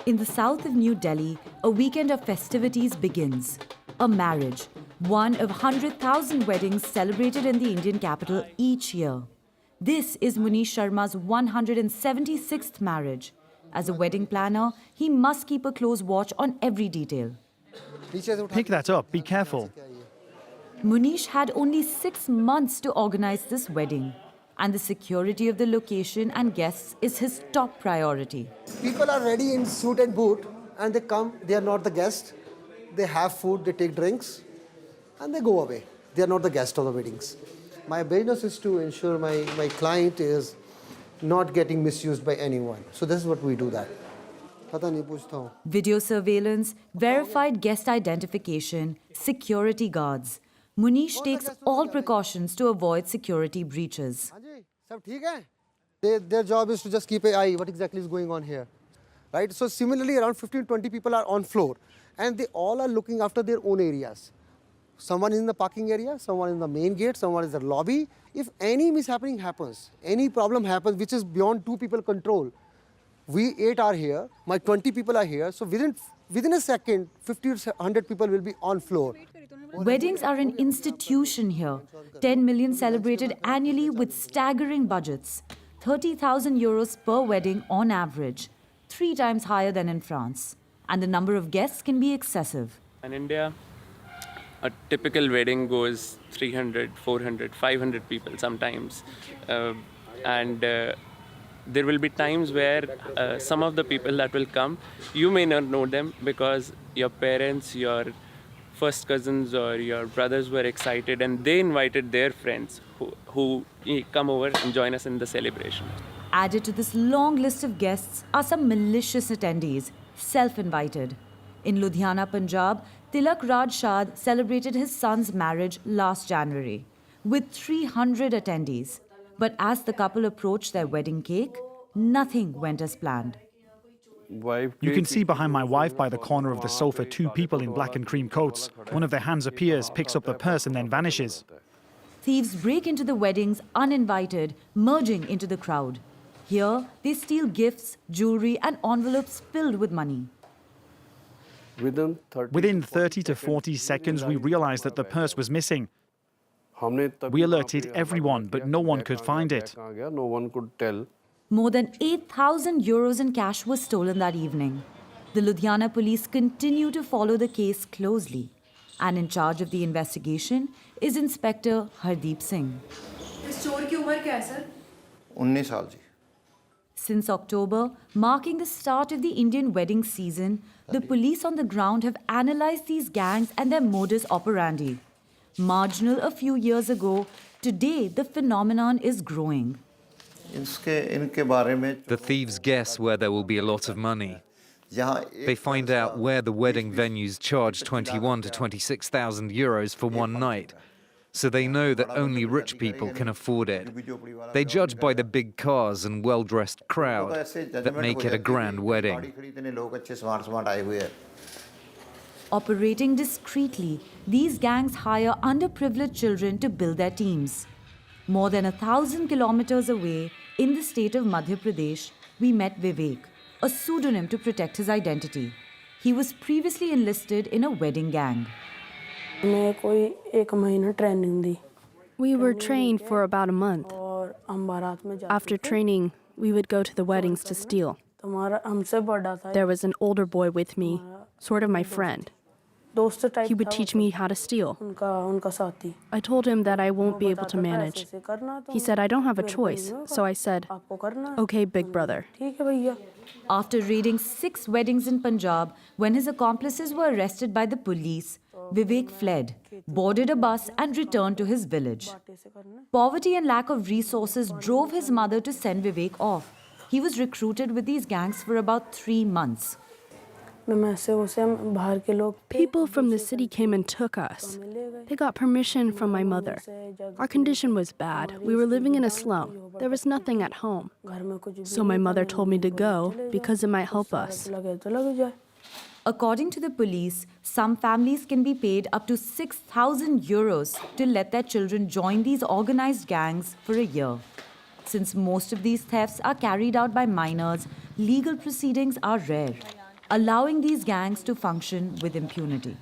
In the south of New Delhi, a weekend of festivities begins. A marriage, one of 100,000 weddings celebrated in the Indian capital each year. This is Munish Sharma's 176th marriage. As a wedding planner, he must keep a close watch on every detail. Pick that up, be careful. Munish had only 6 months to organize this wedding, and the security of the location and guests is his top priority. People are ready in suit and boot, and they come, they are not the guest. They have food, they take drinks, and they go away. They are not the guest of the weddings. My business is to ensure my client is not getting misused by anyone. So this is what we do that. Video surveillance, verified guest identification, security guards. Munish takes all precautions to avoid security breaches. Their job is to just keep an eye what exactly is going on here. Right? So similarly, around 15-20 people are on floor, and they all are looking after their own areas. Someone is in the parking area, someone in the main gate, someone is in the lobby. If any mishappening happens, any problem happens which is beyond 2 people control, we 8 are here, my 20 people are here, so within a second, 50 or 100 people will be on floor. Weddings are an institution here. 10 million celebrated annually with staggering budgets. 30,000 euros per wedding on average, 3 times higher than in France. And the number of guests can be excessive. In India, a typical wedding goes 300, 400, 500 people sometimes. There will be times where some of the people that will come, you may not know them because your parents, your first cousins or your brothers were excited and they invited their friends who come over and join us in the celebration. Added to this long list of guests are some malicious attendees, self-invited. In Ludhiana, Punjab, Tilak Raj Shad celebrated his son's marriage last January with 300 attendees. But as the couple approached their wedding cake, nothing went as planned. You can see behind my wife by the corner of the sofa 2 people in black and cream coats. One of their hands appears, picks up the purse and then vanishes. Thieves break into the weddings uninvited, merging into the crowd. Here, they steal gifts, jewelry and envelopes filled with money. Within 30 to 40 seconds, we realized that the purse was missing. We alerted everyone, but no one could find it. No one could tell. More than 8,000 euros in cash was stolen that evening. The Ludhiana police continue to follow the case closely. And in charge of the investigation is Inspector Hardeep Singh. Since October, marking the start of the Indian wedding season, the police on the ground have analyzed these gangs and their modus operandi. Marginal a few years ago, today the phenomenon is growing. The thieves guess where there will be a lot of money. They find out where the wedding venues charge 21 to 26,000 euros for one night. So they know that only rich people can afford it. They judge by the big cars and well-dressed crowd that make it a grand wedding. Operating discreetly, these gangs hire underprivileged children to build their teams. More than 1,000 kilometers away, in the state of Madhya Pradesh, we met Vivek, a pseudonym to protect his identity. He was previously enlisted in a wedding gang. We were trained for about a month. After training, we would go to the weddings to steal. There was an older boy with me, sort of my friend. He would teach me how to steal. I told him that I won't be able to manage. He said, I don't have a choice. So I said, okay, big brother. After raiding 6 weddings in Punjab, when his accomplices were arrested by the police, Vivek fled, boarded a bus and returned to his village. Poverty and lack of resources drove his mother to send Vivek off. He was recruited with these gangs for about 3 months. People from the city came and took us. They got permission from my mother. Our condition was bad. We were living in a slum. There was nothing at home. So my mother told me to go because it might help us. According to the police, some families can be paid up to 6,000 euros to let their children join these organized gangs for a year. Since most of these thefts are carried out by minors, legal proceedings are rare. allowing these gangs to function with impunity.